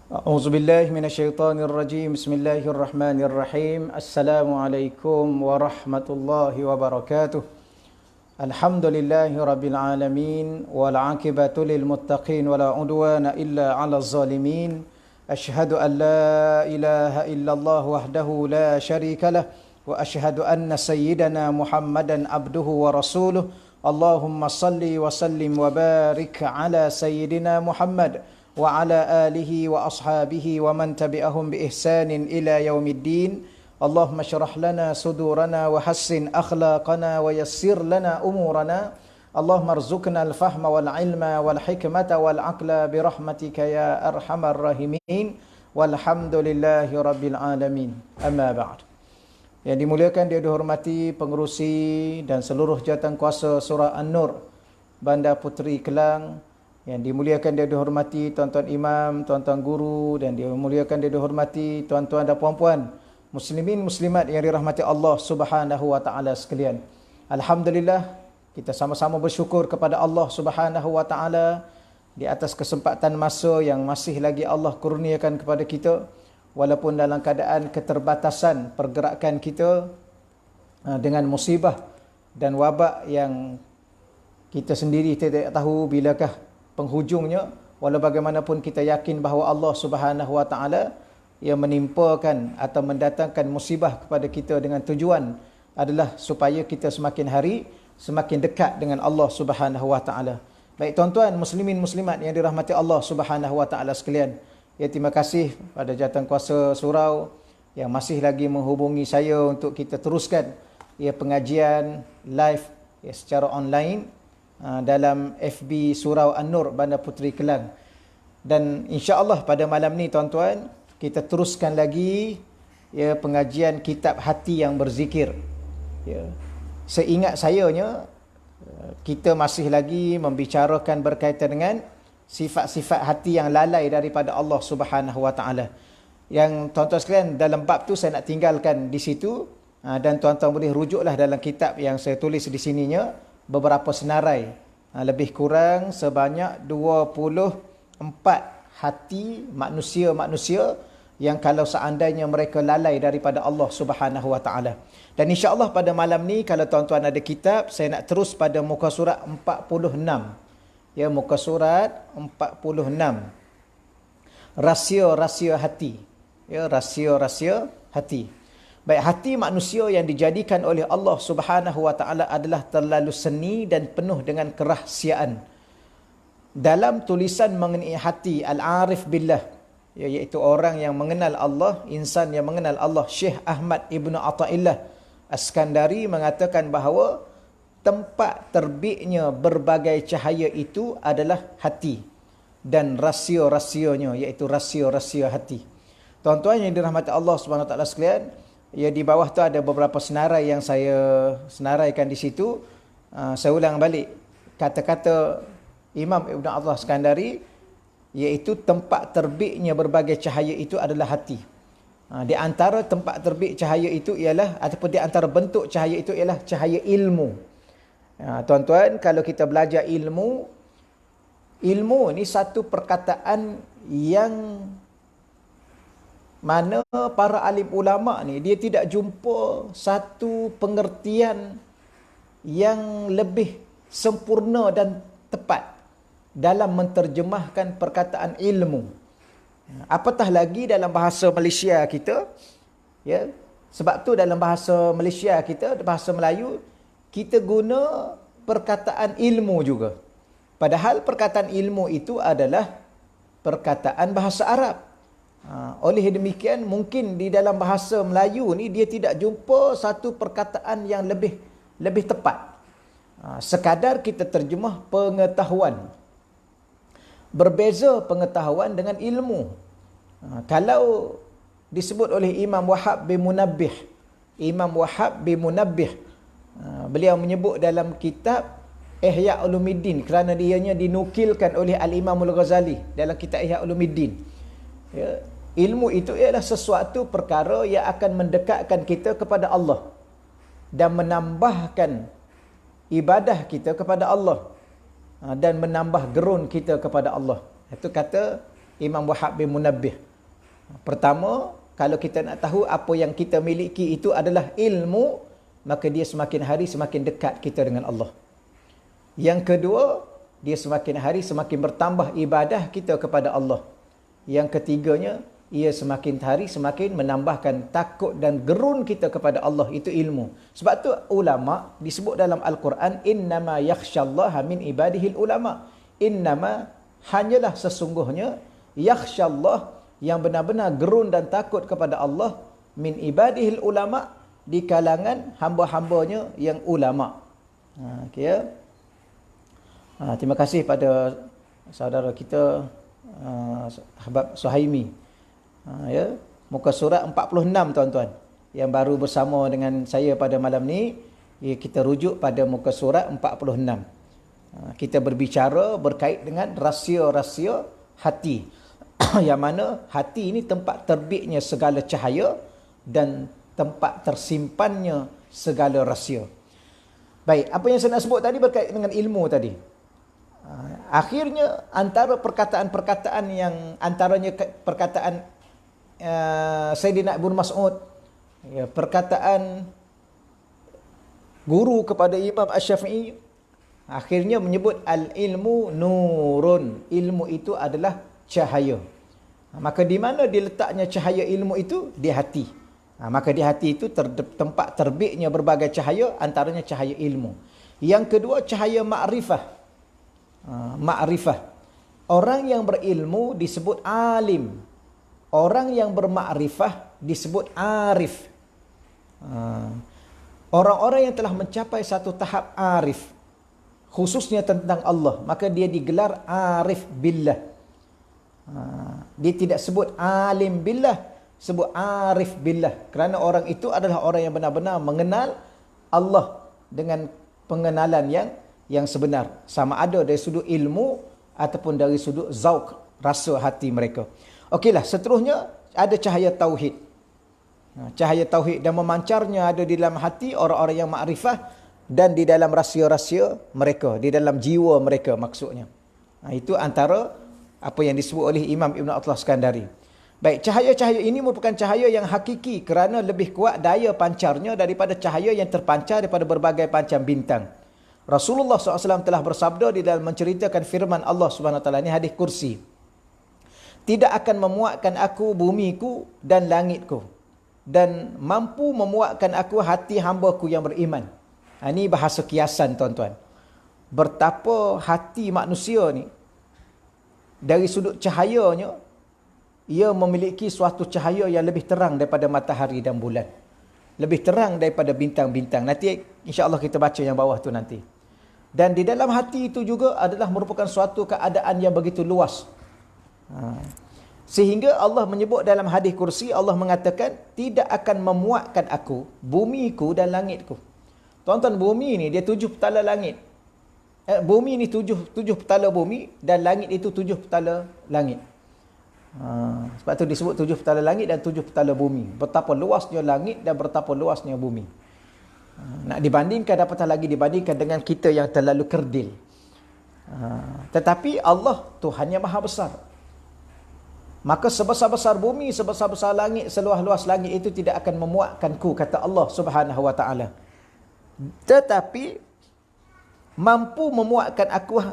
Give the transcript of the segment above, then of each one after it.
أعوذ بالله من الشيطان الرجيم بسم الله الرحمن الرحيم السلام عليكم ورحمة الله وبركاته الحمد لله رب العالمين والعاقبة للمتقين ولا عدوان إلا على الظالمين أشهد أن لا إله إلا الله وحده لا شريك له وأشهد أن سيدنا محمدا عبده ورسوله اللهم صل وسلم وبارك على سيدنا محمد وعلى آله وأصحابه ومن تبعهم بإحسان إلى يوم الدين اللهم اشرح لنا صدورنا وحسن أخلاقنا ويسر لنا أمورنا اللهم ارزقنا الفهم والعلم والحكمة والعقل برحمتك يا أرحم الراحمين والحمد لله رب العالمين أما بعد. Yang dimuliakan, dia dihormati pengerusi dan seluruh jawatankuasa Surah An-Nur Bandar Puteri Kelang, yang dimuliakan dia dihormati tuan-tuan imam, tuan-tuan guru, dan dimuliakan dia dihormati tuan-tuan dan puan-puan muslimin muslimat yang dirahmati Allah Subhanahu wa taala sekalian. Alhamdulillah, kita sama-sama bersyukur kepada Allah Subhanahu wa taala di atas kesempatan masa yang masih lagi Allah kurniakan kepada kita, walaupun dalam keadaan keterbatasan pergerakan kita dengan musibah dan wabak yang kita sendiri tidak tahu bilakah penghujungnya. Walau bagaimanapun kita yakin bahawa Allah Subhanahu wa taala yang menimpakan atau mendatangkan musibah kepada kita dengan tujuan adalah supaya kita semakin hari semakin dekat dengan Allah Subhanahu wa taala. Baik tuan-tuan muslimin muslimat yang dirahmati Allah Subhanahu wa taala sekalian, ya, terima kasih pada jawatankuasa surau yang masih lagi menghubungi saya untuk kita teruskan pengajian live secara online dalam FB Surau An-Nur Bandar Puteri Kelang. Dan insya-Allah pada malam ni tuan-tuan, kita teruskan lagi pengajian kitab hati yang berzikir. Seingat sayanya kita masih lagi membicarakan berkaitan dengan sifat-sifat hati yang lalai daripada Allah Subhanahu wa taala. Yang tuan-tuan sekalian, dalam bab tu saya nak tinggalkan di situ, dan tuan-tuan boleh rujuklah dalam kitab yang saya tulis di sininya beberapa senarai, lebih kurang sebanyak 24 hati manusia-manusia yang kalau seandainya mereka lalai daripada Allah Subhanahu wa taala. Dan insya-Allah pada malam ni kalau tuan-tuan ada kitab, saya nak terus pada muka surat 46. Muka surat 46. Rahsia-rahsia hati. Rahsia-rahsia hati. Baik, hati manusia yang dijadikan oleh Allah Subhanahu wa taala adalah terlalu seni dan penuh dengan kerahsiaan. Dalam tulisan mengenai hati Al-Arif Billah, iaitu orang yang mengenal Allah, insan yang mengenal Allah, Syekh Ahmad Ibn Athaillah As-Skandari mengatakan bahawa tempat terbitnya berbagai cahaya itu adalah hati dan rahsia-rahsianya, iaitu rahsia-rahsia hati. Tuan-tuan yang dirahmati Allah Subhanahu wa taala sekalian, di bawah tu ada beberapa senarai yang saya senaraikan di situ. Saya ulang balik kata-kata Imam Ibn Athaillah Skandari, iaitu tempat terbitnya berbagai cahaya itu adalah hati. Di antara tempat terbit cahaya itu ialah, ataupun di antara bentuk cahaya itu ialah cahaya ilmu. Tuan-tuan, kalau kita belajar ilmu ni satu perkataan yang mana para alim ulama ni dia tidak jumpa satu pengertian yang lebih sempurna dan tepat dalam menterjemahkan perkataan ilmu. Apatah lagi dalam bahasa Malaysia kita, sebab tu dalam bahasa Malaysia kita, bahasa Melayu, kita guna perkataan ilmu juga. Padahal perkataan ilmu itu adalah perkataan bahasa Arab. Oleh demikian, mungkin di dalam bahasa Melayu ni dia tidak jumpa satu perkataan yang lebih tepat. Sekadar kita terjemah pengetahuan. Berbeza pengetahuan dengan ilmu. Kalau disebut oleh Imam Wahab bin Munabbih, beliau menyebut dalam kitab Ihya Ulumuddin, kerana dianya dinukilkan oleh Al-Imam Al-Ghazali dalam kitab Ihya Ulumuddin. Ilmu itu ialah sesuatu perkara yang akan mendekatkan kita kepada Allah dan menambahkan ibadah kita kepada Allah dan menambah gerun kita kepada Allah. Itu kata Imam Wahab bin Munabbih. Pertama, kalau kita nak tahu apa yang kita miliki itu adalah ilmu, maka dia semakin hari semakin dekat kita dengan Allah. Yang kedua, dia semakin hari semakin bertambah ibadah kita kepada Allah. Yang ketiganya, ia semakin hari semakin menambahkan takut dan gerun kita kepada Allah, itu ilmu. Sebab tu ulama disebut dalam Al-Quran, innama yakhsyallaha min ibadihil ulama. Innama, hanyalah sesungguhnya, yakhsyallah, yang benar-benar gerun dan takut kepada Allah, min ibadihil ulama, di kalangan hamba-hambanya yang ulama. Okay. Terima kasih pada saudara kita Habab Suhaimi. Ya, muka surat 46 tuan-tuan. Yang baru bersama dengan saya pada malam ni, kita rujuk pada muka surat 46. Kita berbicara berkait dengan rahsia-rahsia hati. Yang mana hati ini tempat terbitnya segala cahaya dan tempat tersimpannya segala rahsia. Baik, apa yang saya nak sebut tadi berkait dengan ilmu tadi. Akhirnya antara perkataan-perkataan yang antaranya perkataan Sayyidina Ibn Mas'ud, ya, perkataan guru kepada Imam Asy-Syafi'i, akhirnya menyebut al-ilmu nurun. Ilmu itu adalah cahaya. Maka di mana diletaknya cahaya ilmu itu? Di hati. Maka di hati itu tempat terbitnya berbagai cahaya, antaranya cahaya ilmu. Yang kedua, cahaya ma'rifah. Ma'rifah. Orang yang berilmu disebut alim. Orang yang bermakrifah disebut arif. Orang-orang yang telah mencapai satu tahap arif, khususnya tentang Allah, maka dia digelar arif billah. Dia tidak sebut alim billah, sebut arif billah. Kerana orang itu adalah orang yang benar-benar mengenal Allah dengan pengenalan yang sebenar. Sama ada dari sudut ilmu ataupun dari sudut zauq, rasa hati mereka. Okeylah, seterusnya ada cahaya tauhid. Cahaya tauhid dan memancarnya ada di dalam hati orang-orang yang makrifah dan di dalam rahsia-rahsia mereka, di dalam jiwa mereka maksudnya. Itu antara apa yang disebut oleh Imam Ibn Athaillah Skandari. Baik, cahaya-cahaya ini merupakan cahaya yang hakiki kerana lebih kuat daya pancarnya daripada cahaya yang terpancar daripada berbagai macam bintang. Rasulullah SAW telah bersabda di dalam menceritakan firman Allah SWT, ini hadis kursi. Tidak akan memuatkan aku bumiku dan langitku, dan mampu memuatkan aku hati hamba-Ku yang beriman. Ini bahasa kiasan tuan-tuan. Betapa hati manusia ni, dari sudut cahayanya, ia memiliki suatu cahaya yang lebih terang daripada matahari dan bulan. Lebih terang daripada bintang-bintang. Nanti insya-Allah kita baca yang bawah tu nanti. Dan di dalam hati itu juga adalah merupakan suatu keadaan yang begitu luas. Sehingga Allah menyebut dalam hadis kursi, Allah mengatakan, tidak akan memuatkan aku bumiku dan langitku. Tuan-tuan, bumi ni dia 7 petala langit. Bumi ni 7 petala bumi dan langit itu 7 petala langit. Sebab tu disebut 7 petala langit dan 7 petala bumi. Betapa luasnya langit dan betapa luasnya bumi. Nak dibandingkan, apatah lagi dibandingkan dengan kita yang terlalu kerdil. Tetapi Allah Tuhan yang maha besar. Maka sebesar-besar bumi, sebesar-besar langit, seluas-luas langit itu tidak akan memuatkanku, kata Allah Subhanahu wa taala. Tetapi mampu memuatkan aku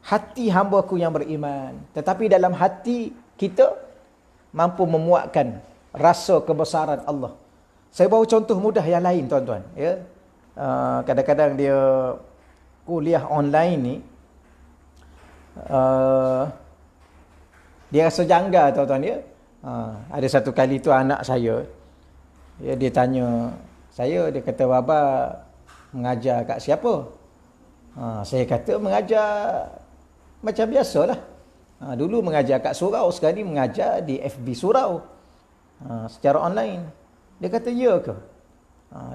hati hamba-Ku yang beriman. Tetapi dalam hati kita mampu memuatkan rasa kebesaran Allah. Saya bawa contoh mudah yang lain tuan-tuan, ya. Kadang-kadang dia kuliah online ni, dia rasa janggal tuan-tuan, ya. Ada satu kali tu anak saya, ya, dia tanya saya, dia kata, "Baba mengajar kat siapa?" Saya kata mengajar macam biasalah. Dulu mengajar kat surau, sekarang ni mengajar di FB surau, secara online. Dia kata, "Ya ke?"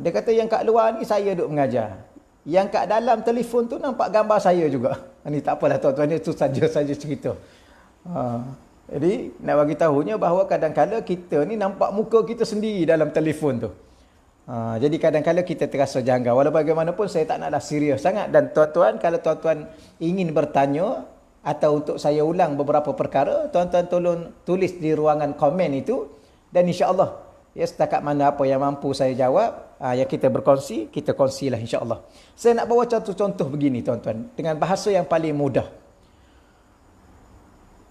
Dia kata, "Yang kat luar ni saya duk mengajar. Yang kat dalam telefon tu nampak gambar saya juga." Ni tak apalah tuan-tuan, itu saja cerita. Jadi nak bagi tahunya bahawa kadang-kadang kita ni nampak muka kita sendiri dalam telefon tu. Jadi kadang-kadang kita terasa janggal. Walau bagaimanapun saya tak naklah serius sangat. Dan tuan-tuan, kalau tuan-tuan ingin bertanya atau untuk saya ulang beberapa perkara, tuan-tuan tolong tulis di ruangan komen itu, dan insya-Allah ya setakat mana apa yang mampu saya jawab, yang kita berkongsi, kita kongsilah insya-Allah. Saya nak bawa contoh-contoh begini tuan-tuan dengan bahasa yang paling mudah.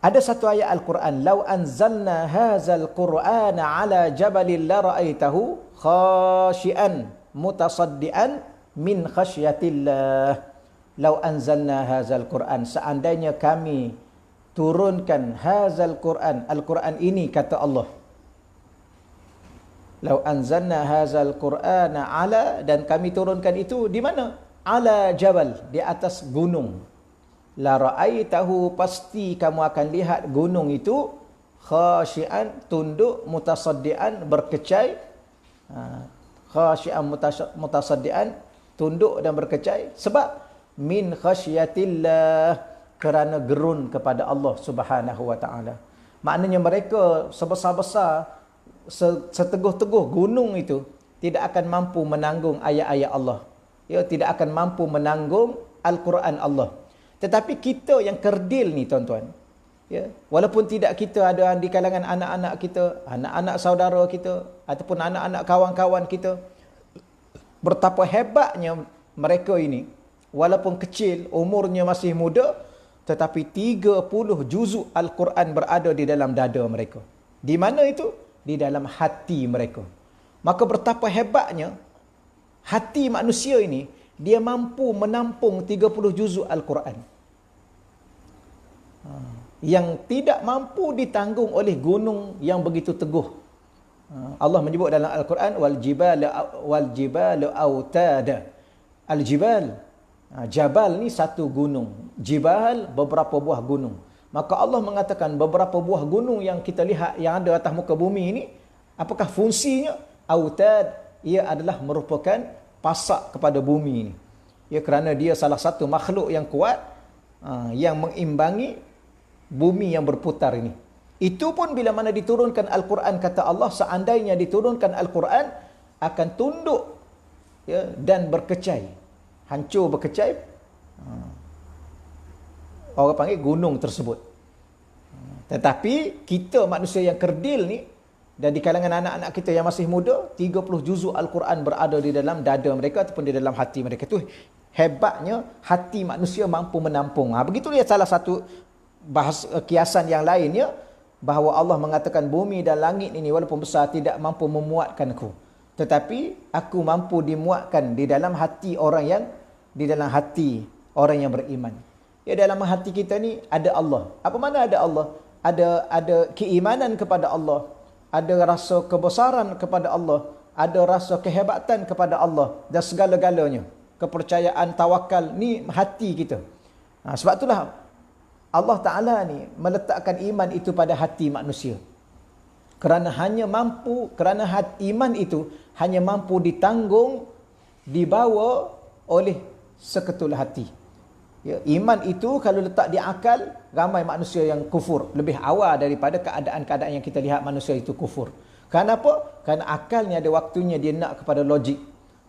Ada satu ayat Al-Quran, "Lau anzalna hadzal Qur'ana 'ala jabalin la ra'aitahu khashi'an mutasaddian min khasyatillah." Lau anzalna hadzal Qur'an, seandainya kami turunkan hadzal Qur'an, Al-Quran ini kata Allah. Lau anzalna hadzal Qur'ana 'ala, dan kami turunkan itu di mana? 'Ala jabal, di atas gunung. La ra'aitahu, pasti kamu akan lihat gunung itu khasyian, tunduk, mutasaddian, berkecai. Khasyian mutasaddian, tunduk dan berkecai. Sebab min khasyatillah, kerana gerun kepada Allah Subhanahu wa taala. Maknanya mereka sebesar-besar, seteguh-teguh gunung itu tidak akan mampu menanggung ayat-ayat Allah. Ya, tidak akan mampu menanggung Al-Quran Allah. Tetapi kita yang kerdil ni tuan-tuan, ya, walaupun tidak kita ada di kalangan anak-anak kita, anak-anak saudara kita, ataupun anak-anak kawan-kawan kita, betapa hebatnya mereka ini, walaupun kecil, umurnya masih muda, tetapi 30 juzuk Al-Quran berada di dalam dada mereka. Di mana itu? Di dalam hati mereka. Maka betapa hebatnya hati manusia ini, dia mampu menampung 30 juzuk Al-Quran. Yang tidak mampu ditanggung oleh gunung yang begitu teguh. Allah menyebut dalam Al-Quran, wal jibalu autada. Al-jibal, jabal ni satu gunung, jibal beberapa buah gunung. Maka Allah mengatakan beberapa buah gunung yang kita lihat yang ada atas muka bumi ini, apakah fungsinya? Autad, ia adalah merupakan pasak kepada bumi ini. Ya, kerana dia salah satu makhluk yang kuat, yang mengimbangi bumi yang berputar ini. Itu pun bila mana diturunkan Al-Quran, kata Allah, seandainya diturunkan Al-Quran, akan tunduk, ya, dan berkecai. Hancur berkecai. Orang panggil gunung tersebut. Tetapi kita manusia yang kerdil ni, dan di kalangan anak-anak kita yang masih muda, 30 juzuk Al-Quran berada di dalam dada mereka ataupun di dalam hati mereka. Itu hebatnya hati manusia mampu menampung. Begitu dia salah satu kiasan yang lainnya, bahawa Allah mengatakan bumi dan langit ini walaupun besar tidak mampu memuatkanku, tetapi aku mampu dimuatkan di dalam hati orang yang beriman. Ya, dalam hati kita ni ada Allah. Apa mana ada Allah? Ada keimanan kepada Allah, ada rasa kebesaran kepada Allah, ada rasa kehebatan kepada Allah, dan segala-galanya. Kepercayaan, tawakal ni hati kita. Sebab itulah Allah Ta'ala ni meletakkan iman itu pada hati manusia. Kerana iman itu hanya mampu ditanggung, dibawa oleh seketul hati. Ya, iman itu kalau letak di akal, ramai manusia yang kufur. Lebih awal daripada keadaan-keadaan yang kita lihat manusia itu kufur. Kenapa? Kerana akal ni ada waktunya dia nak kepada logik.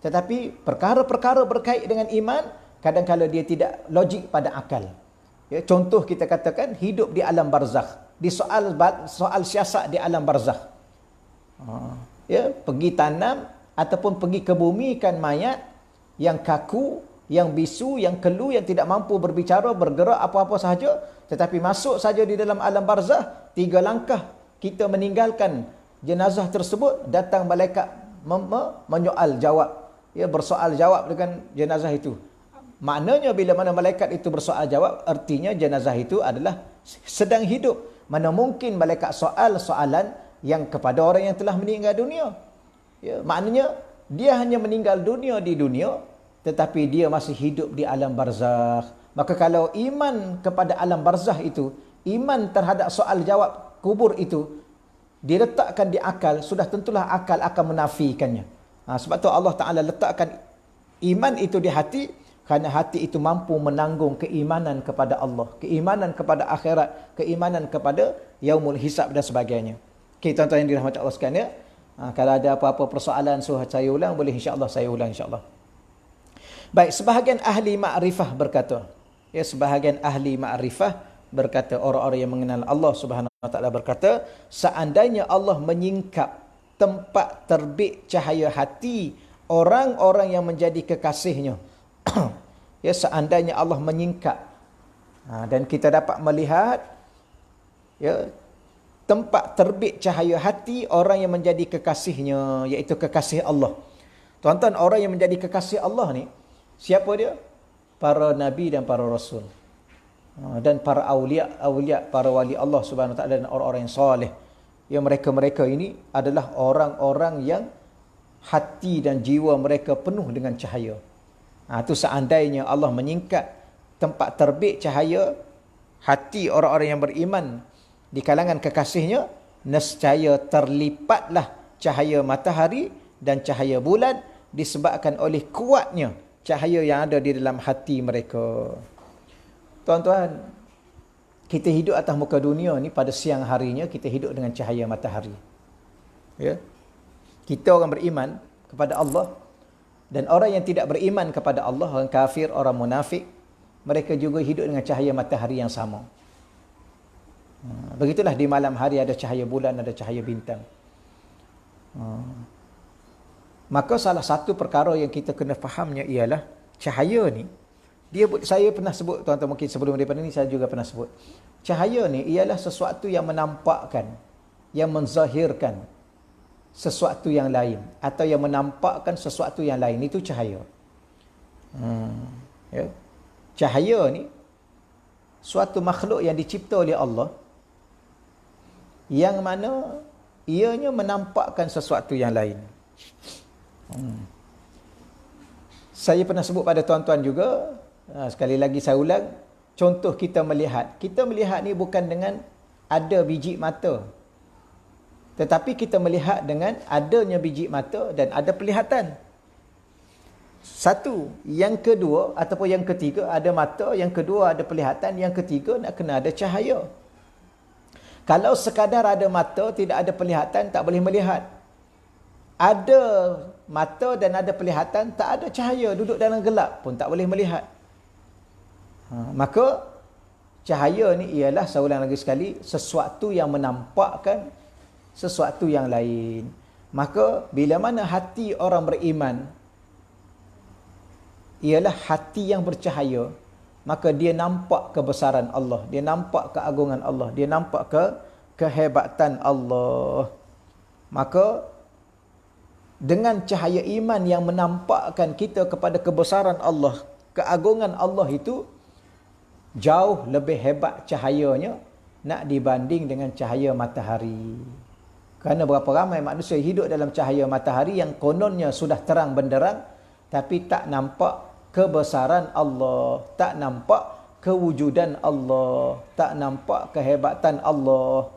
Tetapi perkara-perkara berkait dengan iman, kadang-kadang dia tidak logik pada akal. Ya, contoh kita katakan hidup di alam barzakh, di soal siasat di alam barzakh. Ya, pergi tanam ataupun pergi kebumikan mayat yang kaku, yang bisu, yang kelu, yang tidak mampu berbicara, bergerak apa-apa sahaja, tetapi masuk saja di dalam alam barzakh, 3 langkah kita meninggalkan jenazah tersebut, datang malaikat menyoal jawab, ya, bersoal jawab dengan jenazah itu. Maknanya bila mana malaikat itu bersoal jawab, artinya jenazah itu adalah sedang hidup. Mana mungkin malaikat soalan yang kepada orang yang telah meninggal dunia. Ya, maknanya dia hanya meninggal dunia di dunia, tetapi dia masih hidup di alam barzakh. Maka kalau iman kepada alam barzakh itu, iman terhadap soal jawab kubur itu diletakkan di akal, sudah tentulah akal akan menafikannya. Sebab tu Allah Ta'ala letakkan iman itu di hati, kerana hati itu mampu menanggung keimanan kepada Allah, keimanan kepada akhirat, keimanan kepada yaumul hisab dan sebagainya. Okey, tuan-tuan yang dirahmati Allah sekalian, ya. Kalau ada apa-apa persoalan suruh saya ulang, boleh insya-Allah saya ulang insya-Allah. Baik, sebahagian ahli ma'rifah berkata, ya, sebahagian ahli ma'rifah berkata, orang-orang yang mengenal Allah Subhanahu Wa Taala berkata, seandainya Allah menyingkap tempat terbit cahaya hati orang-orang yang menjadi kekasihnya. Ya, seandainya Allah menyingkap. Dan kita dapat melihat, ya, tempat terbit cahaya hati orang yang menjadi kekasihnya, iaitu kekasih Allah. Tuan-tuan, orang yang menjadi kekasih Allah ni, siapa dia? Para nabi dan para rasul. Dan para awliya, para wali Allah Subhanahu Wa Taala dan orang-orang yang soleh. Ya, mereka-mereka ini adalah orang-orang yang hati dan jiwa mereka penuh dengan cahaya. Itu seandainya Allah menyingkat tempat terbit cahaya hati orang-orang yang beriman di kalangan kekasihnya, nescaya terlipatlah cahaya matahari dan cahaya bulan disebabkan oleh kuatnya cahaya yang ada di dalam hati mereka. Tuan-tuan, kita hidup atas muka dunia ni, pada siang harinya kita hidup dengan cahaya matahari. Ya. Kita orang beriman kepada Allah, dan orang yang tidak beriman kepada Allah, orang kafir, orang munafik, mereka juga hidup dengan cahaya matahari yang sama. Begitulah di malam hari ada cahaya bulan, ada cahaya bintang. Maka salah satu perkara yang kita kena fahamnya ialah cahaya ni, saya pernah sebut, tuan-tuan, mungkin sebelum daripada ni saya juga pernah sebut. Cahaya ni ialah sesuatu yang menampakkan, yang menzahirkan sesuatu yang lain, atau yang menampakkan sesuatu yang lain, itu cahaya. Ya. Cahaya ni suatu makhluk yang dicipta oleh Allah, yang mana ianya menampakkan sesuatu yang lain. Saya pernah sebut pada tuan-tuan juga, sekali lagi saya ulang, contoh kita melihat ni bukan dengan ada biji mata, tetapi kita melihat dengan adanya biji mata dan ada penglihatan. Satu. Yang kedua ataupun yang ketiga, ada mata, yang kedua ada penglihatan, yang ketiga nak kena ada cahaya. Kalau sekadar ada mata, tidak ada penglihatan, tak boleh melihat. Ada mata dan ada penglihatan, tak ada cahaya, duduk dalam gelap pun tak boleh melihat. Maka cahaya ni ialah, saya ulang lagi sekali, sesuatu yang menampakkan sesuatu yang lain. Maka bila mana hati orang beriman ialah hati yang bercahaya, maka dia nampak kebesaran Allah, dia nampak keagungan Allah, dia nampak kehebatan Allah. Maka dengan cahaya iman yang menampakkan kita kepada kebesaran Allah, keagungan Allah itu jauh lebih hebat cahayanya nak dibanding dengan cahaya matahari. Kerana berapa ramai manusia hidup dalam cahaya matahari yang kononnya sudah terang benderang, tapi tak nampak kebesaran Allah, tak nampak kewujudan Allah, tak nampak kehebatan Allah.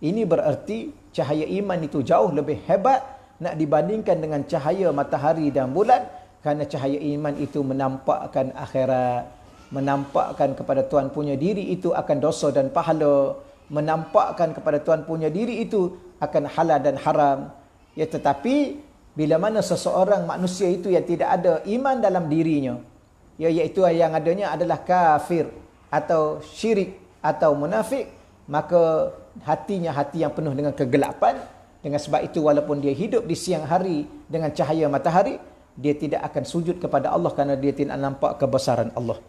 Ini bererti cahaya iman itu jauh lebih hebat nak dibandingkan dengan cahaya matahari dan bulan, kerana cahaya iman itu menampakkan akhirat, menampakkan kepada Tuhan punya diri itu akan dosa dan pahala, menampakkan kepada Tuhan punya diri itu akan halal dan haram. Ya, tetapi bila mana seseorang manusia itu yang tidak ada iman dalam dirinya, iaitu yang adanya adalah kafir atau syirik atau munafik, maka hatinya hati yang penuh dengan kegelapan. Dengan sebab itu, walaupun dia hidup di siang hari dengan cahaya matahari, dia tidak akan sujud kepada Allah kerana dia tidak nampak kebesaran Allah.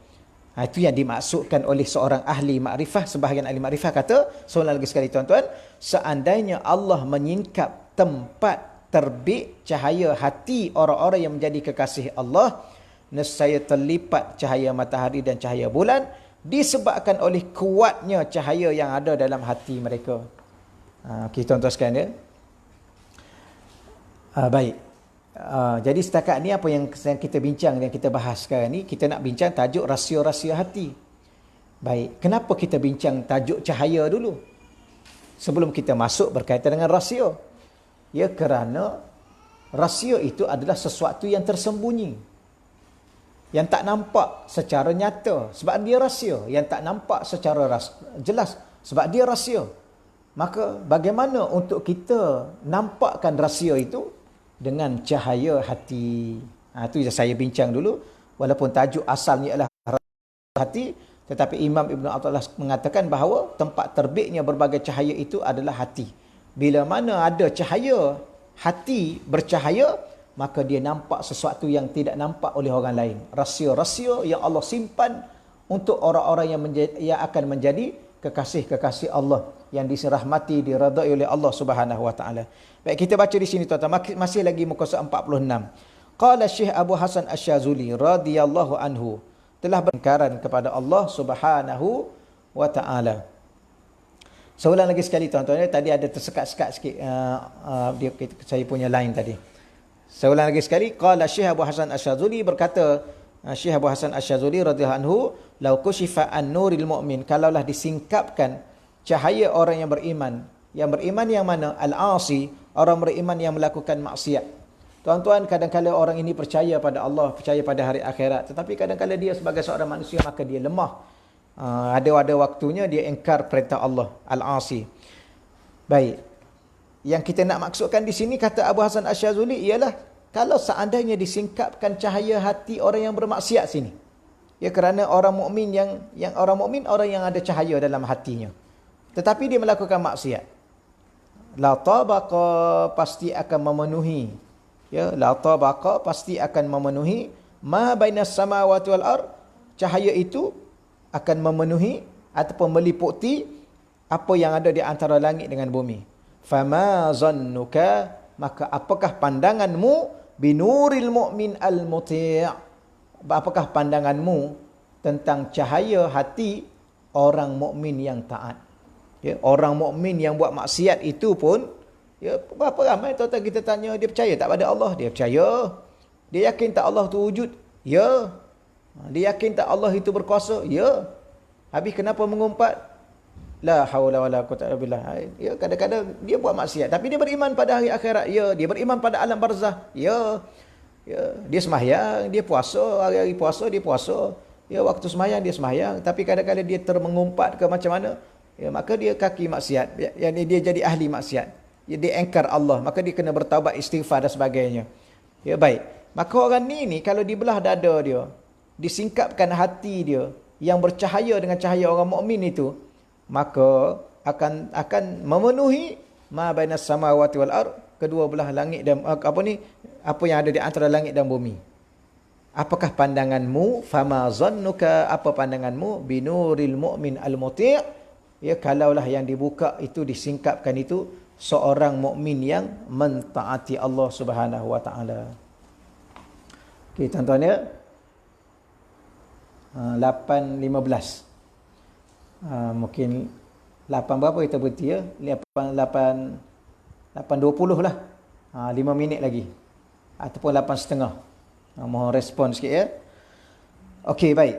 Itu yang dimaksudkan oleh seorang ahli makrifah. Sebahagian ahli makrifah kata, seorang lagi sekali tuan-tuan, seandainya Allah menyingkap tempat terbit cahaya hati orang-orang yang menjadi kekasih Allah, nescaya terlipat cahaya matahari dan cahaya bulan disebabkan oleh kuatnya cahaya yang ada dalam hati mereka. Okey, tuan-tuan sekalian, ya. Baik. Jadi setakat ni apa yang kita bincang dan kita bahas sekarang ni, kita nak bincang tajuk rahsia-rahsia hati. Baik, kenapa kita bincang tajuk cahaya dulu sebelum kita masuk berkaitan dengan rahsia? Ya, kerana rahsia itu adalah sesuatu yang tersembunyi, yang tak nampak secara nyata sebab dia rahsia, yang tak nampak secara jelas sebab dia rahsia. Maka bagaimana untuk kita nampakkan rahsia itu? Dengan cahaya hati. Itu yang saya bincang dulu. Walaupun tajuk asalnya adalah hati, Tetapi Imam Ibn Athaillah mengatakan bahawa tempat terbitnya berbagai cahaya itu adalah hati. Bila mana ada cahaya, hati bercahaya, maka dia nampak sesuatu yang tidak nampak oleh orang lain. Rahsia-rahsia yang Allah simpan untuk orang-orang yang akan menjadi kekasih-kekasih Allah, yang dirahmati, diredai oleh Allah Subhanahu wa taala. Baik, kita baca di sini tuan-tuan, masih lagi muka surat 46. Qala Syekh Abu Hasan Asy-Syazuli radhiyallahu anhu telah berengkaran kepada Allah Subhanahu wa taala. Seulang lagi sekali tuan-tuan, tadi ada tersekat-sekat sikit saya punya line tadi. Seulang lagi sekali, qala Syekh Abu Hasan Asy-Syazuli, berkata Syekh Abu Hasan Asy-Syazuli radhiyallahu anhu, lau kushifa an-nuril mu'min, kalaulah disingkapkan cahaya orang yang beriman. Yang beriman yang mana? Al-asi, orang beriman yang melakukan maksiat. Tuan-tuan, kadang-kadang orang ini percaya pada Allah, percaya pada hari akhirat, tetapi kadang-kadang dia sebagai seorang manusia maka dia lemah. Ada waktunya dia ingkar perintah Allah, al-asi. Baik. Yang kita nak maksudkan di sini, kata Abu Hasan Asy-Syazuli, ialah kalau seandainya disingkapkan cahaya hati orang yang bermaksiat sini. Ya, kerana orang mukmin yang orang mukmin, orang yang ada cahaya dalam hatinya. Tetapi dia melakukan maksiat. La tabaqa, pasti akan memenuhi. Ya, la tabaqa, pasti akan memenuhi ma bainas samawati wal ard. Cahaya itu akan memenuhi ataupun meliputi apa yang ada di antara langit dengan bumi. Fama zannuka, maka apakah pandanganmu binuril mu'min al-muti'? Apakah pandanganmu tentang cahaya hati orang mukmin yang taat? Ya, orang mukmin yang buat maksiat itu pun, ya, berapa ramai tuan-tuan kita tanya, dia percaya tak pada Allah? Dia percaya. Dia yakin tak Allah tu wujud? Ya. Dia yakin tak Allah itu berkuasa? Ya. Habis kenapa mengumpat? La haula wala quwwata illa billah. Ya, kadang-kadang dia buat maksiat tapi dia beriman pada hari akhirat. Ya, dia beriman pada alam barzah. Ya. Ya, dia sembahyang, dia puasa, hari-hari puasa dia puasa. Ya, waktu sembahyang dia sembahyang, tapi kadang-kadang dia termengumpat ke macam mana? Ya, maka dia kaki maksiat. Ya, dia jadi ahli maksiat. Ya, dia engkar Allah, maka dia kena bertaubat, istighfar dan sebagainya. Ya, baik. Maka orang ni kalau dibelah dada dia, disingkapkan hati dia yang bercahaya dengan cahaya orang mukmin itu, maka akan memenuhi ma bainas samawati wal ard, kedua belah langit dan apa yang ada di antara langit dan bumi. Apakah pandanganmu? Fama zannuka, apa pandanganmu binuril mu'min al-muti'? Ya, kalaulah yang dibuka itu, disingkapkan itu seorang mukmin yang mentaati Allah Subhanahu wa taala. Okey tuan-tuan ya. 8:15. Mungkin 8 berapa kita berhenti ya? 8:20 lah. 5 minit lagi. Ataupun 8:30. Mohon respon sikit ya. Okey, baik.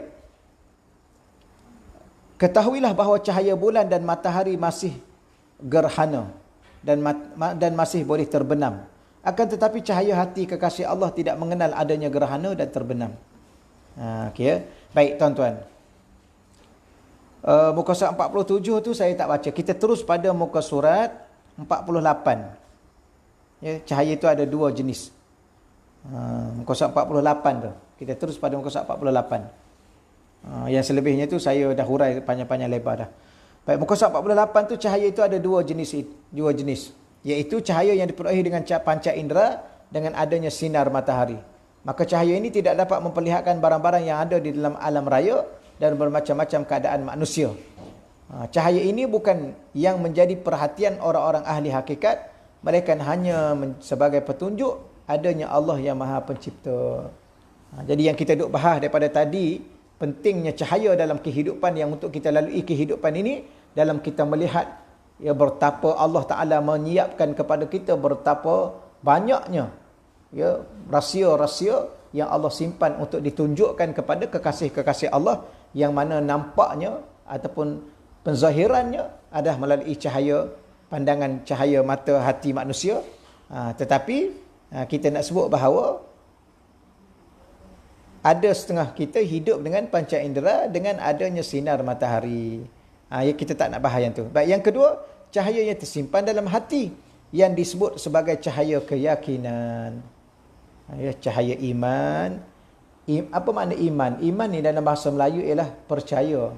Ketahuilah bahawa cahaya bulan dan matahari masih gerhana dan masih boleh terbenam. Akan tetapi cahaya hati kekasih Allah tidak mengenal adanya gerhana dan terbenam. Okey ya. Baik tuan-tuan. Muka surat 47 tu saya tak baca. Kita terus pada muka surat 48. Ya, cahaya itu ada dua jenis. Muka surat 48 tu. Kita terus pada muka surat 48. Yang selebihnya tu saya dah hurai panjang-panjang lebar dah. Baik, muka surat 48 tu cahaya itu ada dua jenis. Iaitu cahaya yang dipenuhi dengan panca indera dengan adanya sinar matahari. Maka cahaya ini tidak dapat memperlihatkan barang-barang yang ada di dalam alam raya dan bermacam-macam keadaan manusia. Cahaya ini bukan yang menjadi perhatian orang-orang ahli hakikat, melainkan hanya sebagai petunjuk adanya Allah yang Maha Pencipta. Jadi yang kita duk bahas daripada tadi, pentingnya cahaya dalam kehidupan yang untuk kita lalui kehidupan ini, dalam kita melihat ya betapa Allah Ta'ala menyiapkan kepada kita betapa banyaknya ya rahsia-rahsia yang Allah simpan untuk ditunjukkan kepada kekasih-kekasih Allah, yang mana nampaknya ataupun penzahirannya adalah melalui cahaya, pandangan cahaya mata hati manusia. Tetapi kita nak sebut bahawa ada setengah kita hidup dengan panca indera dengan adanya sinar matahari. Ya, kita tak nak bahas yang tu. Baik, yang kedua, cahaya yang tersimpan dalam hati yang disebut sebagai cahaya keyakinan. Ya, cahaya iman Apa makna iman? Iman ni dalam bahasa Melayu ialah percaya.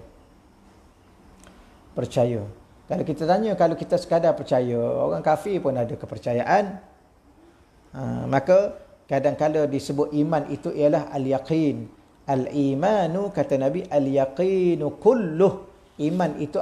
Percaya. Kalau kita tanya, kalau kita sekadar percaya, orang kafir pun ada kepercayaan. Maka kadang-kadang disebut iman itu ialah al-yaqin. Al-imanu, kata Nabi, al-yaqinu kulluh. Iman itu